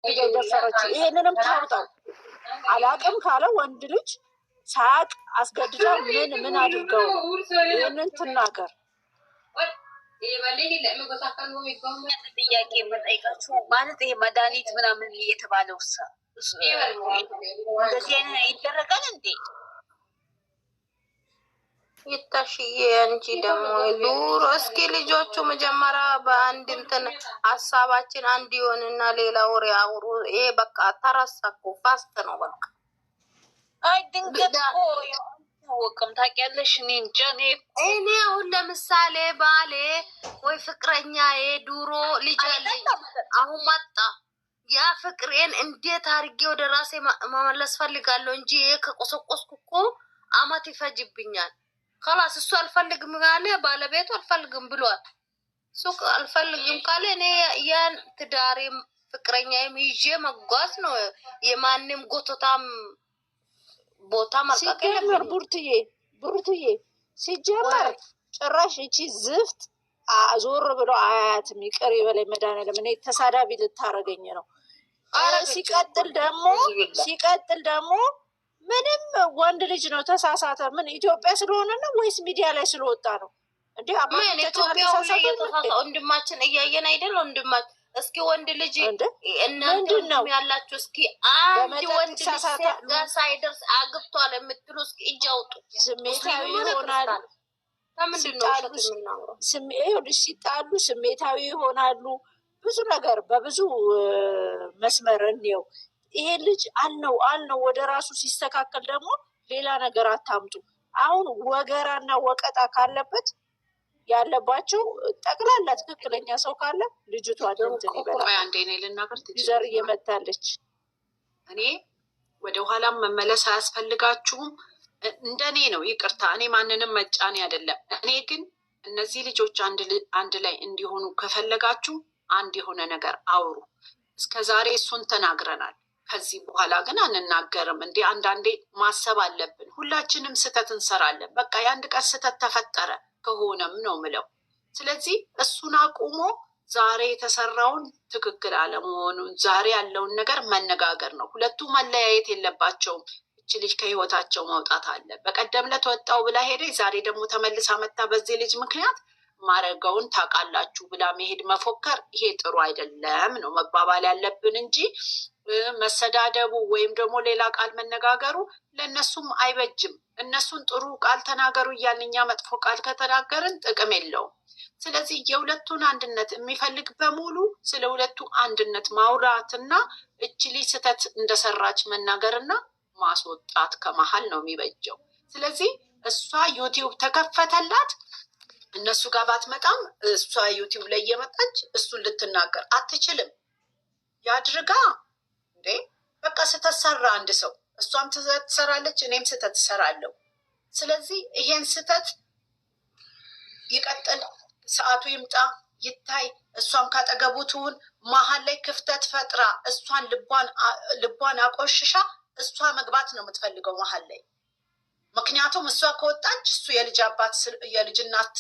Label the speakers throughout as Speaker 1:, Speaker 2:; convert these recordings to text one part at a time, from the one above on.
Speaker 1: የደፈረችው ይሄንንም ታውጣው። አላቅም ካለ ወንድ ልጅ ሳቅ አስገድዳ ምን አድርገው ነው? ይሄንን ትናገር።
Speaker 2: ጥያቄ የምጠይቃችሁ ማለት ይሄ መድኃኒት ምናምን የተባለው እንደዚህ አይነት ይደረጋል እንዴ?
Speaker 3: ይታሽዬ እንጂ ደግሞ ዱሮ እስኪ ልጆቹ መጀመሪያ በአንድ እንትን ሀሳባችን አንድ ይሆንና ሌላ ወሬ አውሩ። ይሄ በቃ ተረሳኩ። ፋስት ነው በቃ።
Speaker 2: አይ ድንገት እኮ ወቅም ታውቂያለሽ። እኔ
Speaker 3: አሁን ለምሳሌ ባሌ ወይ ፍቅረኛዬ ዱሮ ልጅ አለኝ አሁን መጣ። ያ ፍቅሬን እንዴት አድርጌ ወደ ራሴ መመለስ ፈልጋለሁ እንጂ ከቆሰቆስኩ እኮ አመት ይፈጅብኛል። خلاص እሱ አልፈልግም ካለ ባለቤቱ አልፈልግም ብሏል። እሱ አልፈልግም ካለ እኔ ያን ትዳሬም ፍቅረኛዬም ይዤ መጓዝ ነው። የማንም ጎቶታም ቦታ መልቀቅ የለም።
Speaker 1: ቡርትዬ ሲጀመር ጭራሽ እቺ ዝፍት ዞር ብሎ አያትም። ይቅር ይበለኝ መድኃኒዓለም፣ እኔ ተሳዳቢ ልታረገኝ ነው። ሲቀጥል ደግሞ ምንም ወንድ ልጅ ነው ተሳሳተ። ምን ኢትዮጵያ ስለሆነ ነው ወይስ ሚዲያ ላይ ስለወጣ ነው እንዴ?
Speaker 3: ምን ኢትዮጵያ ላይ የተሳሳተ ወንድማችን እያየን አይደል? ወንድማችን እስኪ ወንድ ልጅ እናንተ ነው ያላችሁ፣ እስኪ አንድ ወንድ ልጅ ጋር ሳይደርስ አግብቷል የምትሉ እስኪ እጅ አውጡ።
Speaker 1: ስሜታዊ ይሆናል። ሲጣሉ ስሜታዊ ይሆናሉ። ብዙ ነገር በብዙ መስመር እንየው። ይሄ ልጅ አልነው ወደ ራሱ ሲስተካከል ደግሞ ሌላ ነገር አታምጡ። አሁን ወገራና ወቀጣ ካለበት ያለባቸው ጠቅላላ ትክክለኛ ሰው ካለ ልጅቷ እንትን ይበላል። ዘር እየመታለች።
Speaker 4: እኔ ወደ ኋላም መመለስ አያስፈልጋችሁም። እንደኔ ነው፣ ይቅርታ እኔ ማንንም መጫኔ አይደለም። እኔ ግን እነዚህ ልጆች አንድ ላይ እንዲሆኑ ከፈለጋችሁ አንድ የሆነ ነገር አውሩ። እስከ ዛሬ እሱን ተናግረናል። ከዚህ በኋላ ግን አንናገርም። እንዴ አንዳንዴ ማሰብ አለብን። ሁላችንም ስህተት እንሰራለን። በቃ የአንድ ቀን ስህተት ተፈጠረ ከሆነም ነው ምለው። ስለዚህ እሱን አቁሞ ዛሬ የተሰራውን ትክክል አለመሆኑን ዛሬ ያለውን ነገር መነጋገር ነው። ሁለቱ መለያየት የለባቸውም። እች ልጅ ከህይወታቸው መውጣት አለ። በቀደም ዕለት ወጣው ብላ ሄደ፣ ዛሬ ደግሞ ተመልሳ መጣ። በዚህ ልጅ ምክንያት ማረገውን ታውቃላችሁ ብላ መሄድ መፎከር፣ ይሄ ጥሩ አይደለም ነው መባባል ያለብን እንጂ መሰዳደቡ ወይም ደግሞ ሌላ ቃል መነጋገሩ ለእነሱም አይበጅም። እነሱን ጥሩ ቃል ተናገሩ እያልን እኛ መጥፎ ቃል ከተናገርን ጥቅም የለውም። ስለዚህ የሁለቱን አንድነት የሚፈልግ በሙሉ ስለ ሁለቱ አንድነት ማውራትና እች ልጅ ስህተት እንደሰራች መናገርና ማስወጣት ከመሀል ነው የሚበጀው። ስለዚህ እሷ ዩቲዩብ ተከፈተላት፣ እነሱ ጋር ባትመጣም እሷ ዩቲዩብ ላይ እየመጣች እሱን ልትናገር አትችልም። ያድርጋ እንዴ በቃ ስተሰራ አንድ ሰው እሷም ትሰራለች፣ እኔም ስተት ትሰራለሁ። ስለዚህ ይሄን ስተት ይቀጥል፣ ሰዓቱ ይምጣ ይታይ። እሷም ካጠገቡ ትሁን። መሀል ላይ ክፍተት ፈጥራ እሷን ልቧን አቆሽሻ እሷ መግባት ነው የምትፈልገው መሀል ላይ። ምክንያቱም እሷ ከወጣች እሱ የልጅ አባት የልጅ እናት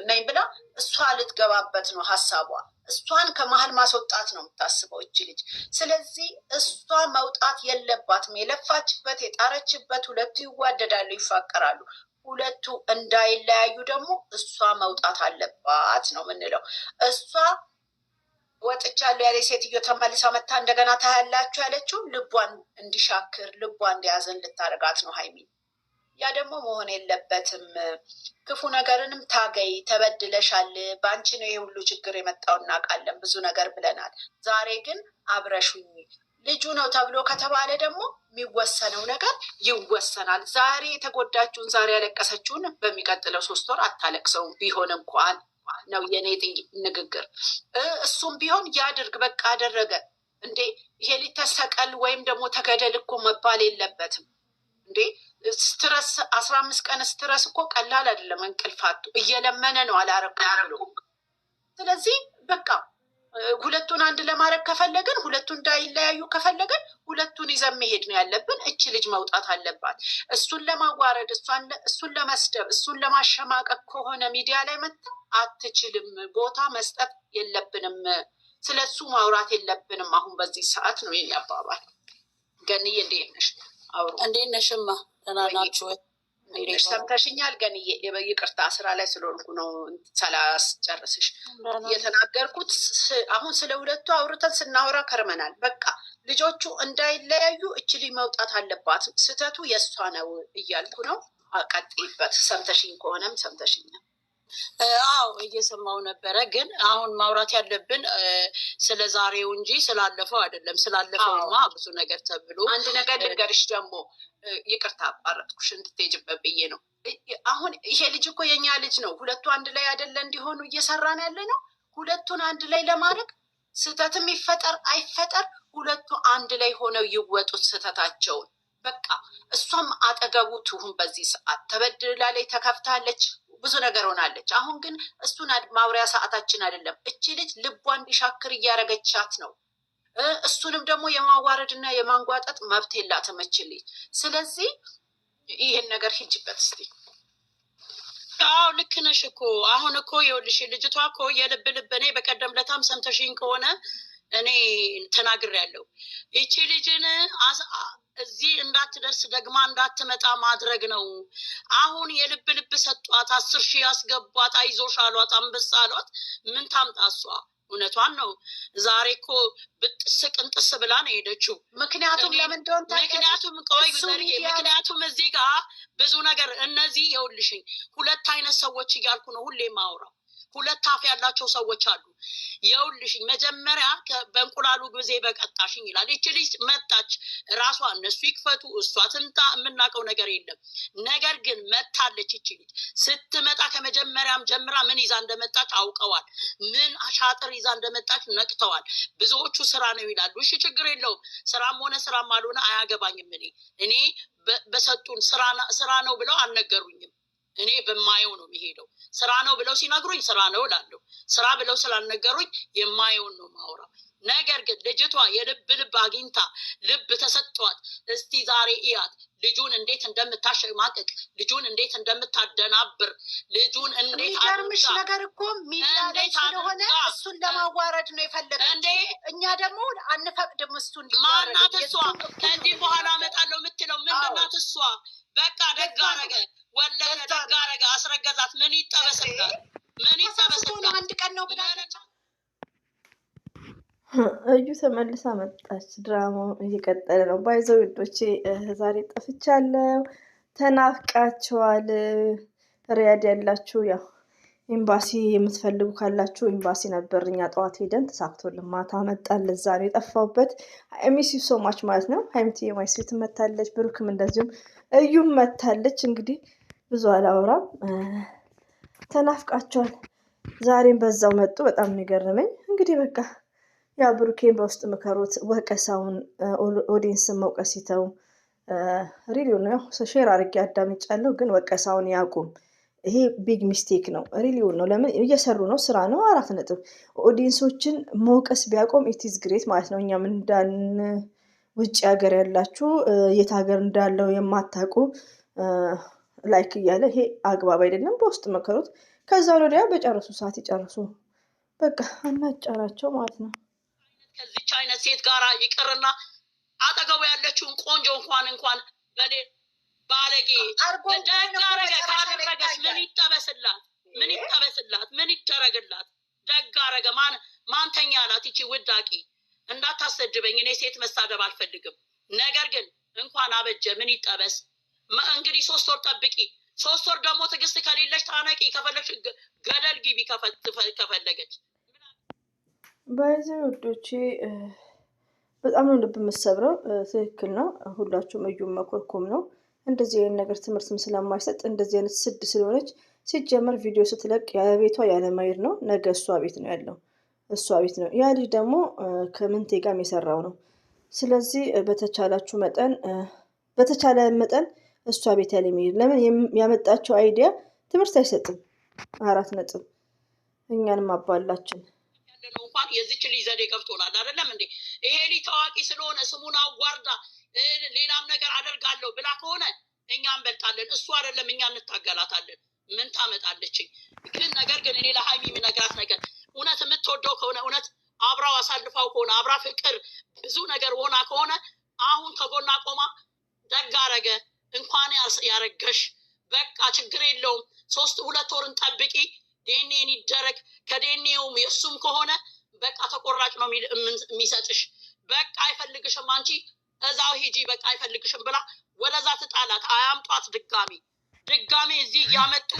Speaker 4: ነኝ ብላ እሷ ልትገባበት ነው ሀሳቧ። እሷን ከመሀል ማስወጣት ነው የምታስበው እች ልጅ። ስለዚህ እሷ መውጣት የለባትም። የለፋችበት የጣረችበት፣ ሁለቱ ይዋደዳሉ፣ ይፋቀራሉ። ሁለቱ እንዳይለያዩ ደግሞ እሷ መውጣት አለባት ነው የምንለው። እሷ ወጥቻለሁ ያለ ሴትዮ ተመልሳ መታ እንደገና ታያላችሁ ያለችው ልቧን እንዲሻክር ልቧን እንዲያዘን ልታደርጋት ነው ሀይሚ። ያ ደግሞ መሆን የለበትም። ክፉ ነገርንም ታገይ። ተበድለሻል፣ በአንቺ ነው የሁሉ ችግር የመጣው እናውቃለን፣ ብዙ ነገር ብለናል። ዛሬ ግን አብረሹኝ ልጁ ነው ተብሎ ከተባለ ደግሞ የሚወሰነው ነገር ይወሰናል። ዛሬ የተጎዳችውን ዛሬ ያለቀሰችውን በሚቀጥለው 3 ወር አታለቅሰውም ቢሆን እንኳን ነው የኔ ንግግር። እሱም ቢሆን ያድርግ፣ በቃ አደረገ እንዴ። ይሄ ሊተሰቀል ወይም ደግሞ ተገደል እኮ መባል የለበትም እንዴ። ስትረስ 15 ቀን ስትረስ እኮ ቀላል አይደለም። እንቅልፋቱ እየለመነ ነው አላረኩም። ስለዚህ በቃ ሁለቱን አንድ ለማድረግ ከፈለግን፣ ሁለቱን እንዳይለያዩ ከፈለግን ሁለቱን ይዘን መሄድ ነው ያለብን። እች ልጅ መውጣት አለባት። እሱን ለማዋረድ፣ እሱን ለመስደብ፣ እሱን ለማሸማቀቅ ከሆነ ሚዲያ ላይ መጣ አትችልም። ቦታ መስጠት የለብንም ስለሱ ማውራት የለብንም አሁን በዚህ ሰዓት ነው የኔ አባባል። ገንዬ እንዴት ነሽ? አውሩ።
Speaker 5: እንዴት ነሽማ? ደህና ናችሁ ወይ?
Speaker 4: ሰምተሽኛል? ገንዬ ይቅርታ ስራ ላይ ስለሆንኩ ነው ሳላስጨርስሽ የተናገርኩት። አሁን ስለ ሁለቱ አውርተን ስናወራ ከርመናል። በቃ ልጆቹ እንዳይለያዩ እችሊ መውጣት አለባት፣ ስህተቱ የእሷ ነው እያልኩ ነው። ቀጥይበት። ሰምተሽኝ ከሆነም ሰምተሽኛል።
Speaker 5: አዎ እየሰማው ነበረ። ግን አሁን ማውራት ያለብን ስለ ዛሬው እንጂ ስላለፈው አይደለም። ስላለፈውማ ብዙ ነገር ተብሎ
Speaker 4: አንድ ነገር ልንገርሽ ደግሞ ይቅርታ አቋረጥኩሽ እንድትሄጂበት ብዬ ነው። አሁን ይሄ ልጅ እኮ የኛ ልጅ ነው። ሁለቱ አንድ ላይ አይደለ እንዲሆኑ እየሰራን ያለ ነው። ሁለቱን አንድ ላይ ለማድረግ ስህተትም ይፈጠር አይፈጠር ሁለቱ አንድ ላይ ሆነው ይወጡት ስህተታቸውን። በቃ እሷም አጠገቡ ትሁን። በዚህ ሰዓት ተበድላ ላይ ተከፍታለች፣ ብዙ ነገር ሆናለች። አሁን ግን እሱን ማውሪያ ሰዓታችን አይደለም። እቺ ልጅ ልቧ እንዲሻክር እያረገቻት ነው። እሱንም ደግሞ የማዋረድና የማንጓጠጥ መብት የላትም እቺ ልጅ። ስለዚህ ይህን ነገር ሂጅበት እስቲ።
Speaker 5: አዎ ልክ ነሽ እኮ። አሁን እኮ ይኸውልሽ ልጅቷ እኮ የልብ ልብ እኔ በቀደም ለታም ሰምተሽኝ ከሆነ እኔ ተናግሬያለሁ። ይቺ ልጅን እዚህ እንዳትደርስ ደግማ እንዳትመጣ ማድረግ ነው። አሁን የልብ ልብ ሰጧት፣ 10 ሺህ ያስገቧት፣ አይዞሽ አሏት፣ አንበሳ አሏት። ምን ታምጣ እሷ? እውነቷን ነው። ዛሬ እኮ ብጥስ ቅንጥስ ብላ ነው ሄደችው።
Speaker 4: ምክንያቱም ለምን እንደሆነ
Speaker 5: ምክንያቱም ቆይ ዘርዬ፣ ምክንያቱም እዚህ ጋር ብዙ ነገር እነዚህ የውልሽኝ ሁለት አይነት ሰዎች እያልኩ ነው ሁሌ ማውራው። ሁለት አፍ ያላቸው ሰዎች አሉ። የውልሽኝ መጀመሪያ በእንቁላሉ ጊዜ በቀጣሽኝ ይላል። ይቺ ልጅ መጣች ራሷ፣ እነሱ ይክፈቱ እሷ ትምጣ፣ የምናውቀው ነገር የለም። ነገር ግን መታለች። ይቺ ልጅ ስትመጣ ከመጀመሪያም ጀምራ ምን ይዛ እንደመጣች አውቀዋል። ምን አሻጥር ይዛ እንደመጣች ነቅተዋል። ብዙዎቹ ስራ ነው ይላሉ። እሺ ችግር የለውም። ስራም ሆነ ስራም አልሆነ አያገባኝም። እኔ በሰጡን ስራ ነው ብለው አልነገሩኝም። እኔ በማየው ነው የሚሄደው። ስራ ነው ብለው ሲነግሩኝ ስራ ነው እላለሁ። ስራ ብለው ስላልነገሩኝ የማየውን ነው ማውራው። ነገር ግን ልጅቷ የልብ ልብ አግኝታ ልብ ተሰጥቷት፣ እስቲ ዛሬ እያት ልጁን እንዴት እንደምታሸማቅቅ፣ ልጁን እንዴት እንደምታደናብር፣ ልጁን እንዴት
Speaker 4: የሚገርምሽ ነገር እኮ ሚዲያ ላይ ስለሆነ እሱን ለማዋረድ ነው የፈለገች። እኛ ደግሞ አንፈቅድም እሱን።
Speaker 5: ማናት እሷ? ከዚህ በኋላ እመጣለሁ የምትለው ምንድናት እሷ? በቃ ደግ አረገ ወለደ፣ ደግ አረገ፣ አስረገዛት። ምን ይጠበስላት? ምን ይጠበስላት?
Speaker 4: አንድ ቀን ነው ብላለች።
Speaker 6: እዩ ተመልሳ መጣች። ድራማው እየቀጠለ ነው። ባይዘው ውዶቼ ዛሬ ጠፍቻለሁ። ተናፍቃችኋል። ሪያድ ያላችሁ ያው ኤምባሲ የምትፈልጉ ካላችሁ ኤምባሲ ነበር። እኛ ጠዋት ሄደን ተሳክቶልን ማታ መጣን። ለዛ ነው የጠፋሁበት። ሚስ ዩ ሶ ማች ማለት ነው። ሀይምቲ የማይስቤት መታለች፣ ብሩክም እንደዚሁም እዩም መታለች። እንግዲህ ብዙ አላወራም። ተናፍቃችኋል። ዛሬም በዛው መጡ። በጣም የሚገርመኝ እንግዲህ በቃ ያው ብሩኬን በውስጥ ምከሩት። ወቀሳውን ኦዲየንስን መውቀስ ይተው። ሪሊዮ ነው ያው ሼር አድርጌ አዳምጫለሁ፣ ግን ወቀሳውን ያቁም። ይሄ ቢግ ሚስቴክ ነው። ሪሊዮ ነው። ለምን እየሰሩ ነው? ስራ ነው። 4 ነጥብ። ኦዲየንሶችን መውቀስ ቢያቆም ኢትዝ ግሬት ማለት ነው። እኛም እንዳን ውጭ ሀገር ያላችሁ የት ሀገር እንዳለው የማታውቁ ላይክ እያለ ይሄ አግባብ አይደለም። በውስጥ መከሩት። ከዛ ወዲያ በጨረሱ ሰዓት ይጨርሱ። በቃ አናጫራቸው ማለት ነው።
Speaker 5: ከዚች አይነት ሴት ጋራ ይቅርና አጠገቡ ያለችውን ቆንጆ እንኳን በሌ ባለጌ ደጋረገ ካደረገች ምን ይጠበስላት? ምን ይጠበስላት? ምን ይደረግላት? ደጋረገ ማንተኛ አላት። ይቺ ውዳቂ እንዳታሰድበኝ። እኔ ሴት መሳደብ አልፈልግም። ነገር ግን እንኳን አበጀ ምን ይጠበስ? እንግዲህ 3 ወር ጠብቂ። 3 ወር ደግሞ ትዕግስት ከሌለች ታነቂ። ከፈለግሽ ገደል ግቢ ከፈለገች።
Speaker 6: በዚህ ውዶቼ በጣም ነው ልብ የምሰብረው። ትክክል ነው። ሁላችሁም እዩም መኮርኮም ነው። እንደዚህ አይነት ነገር ትምህርትም ስለማይሰጥ እንደዚህ አይነት ስድ ስለሆነች ሲጀመር ቪዲዮ ስትለቅ የቤቷ ያለማይር ነው። ነገ እሷ ቤት ነው ያለው፣ እሷ ቤት ነው። ያ ልጅ ደግሞ ከምንቴ ጋርም የሰራው ነው። ስለዚህ በተቻለ መጠን እሷ ቤት ያለ የሚሄድ ለምን ያመጣቸው አይዲያ ትምህርት አይሰጥም። 4 ነጥብ። እኛንም አባላችን
Speaker 5: እንኳን የዚች ልጅ ዘዴ ገብቶናል አይደለም እንዴ? ይሄ ልጅ ታዋቂ ስለሆነ ስሙን አዋርዳ ሌላም ነገር አደርጋለሁ ብላ ከሆነ እኛ እንበልጣለን። እሱ አይደለም እኛ እንታገላታለን። ምን ታመጣለችኝ? ግን ነገር ግን እኔ ለሀይሚ የምነግራት ነገር እውነት የምትወደው ከሆነ እውነት አብራው አሳልፋው ከሆነ አብራ ፍቅር ብዙ ነገር ሆና ከሆነ አሁን ከጎና ቆማ ደግ አረገ እንኳን ያረገሽ በቃ ችግር የለውም 2 ወርን ጠብቂ ዴኔን ይደረግ ከዴኔውም የሱም ከሆነ በቃ ተቆራጭ ነው የሚሰጥሽ በቃ አይፈልግሽም አንቺ እዛው ሂጂ በቃ አይፈልግሽም ብላ ወለዛ ትጣላት አያምጧት ድጋሚ እዚህ ያመጡ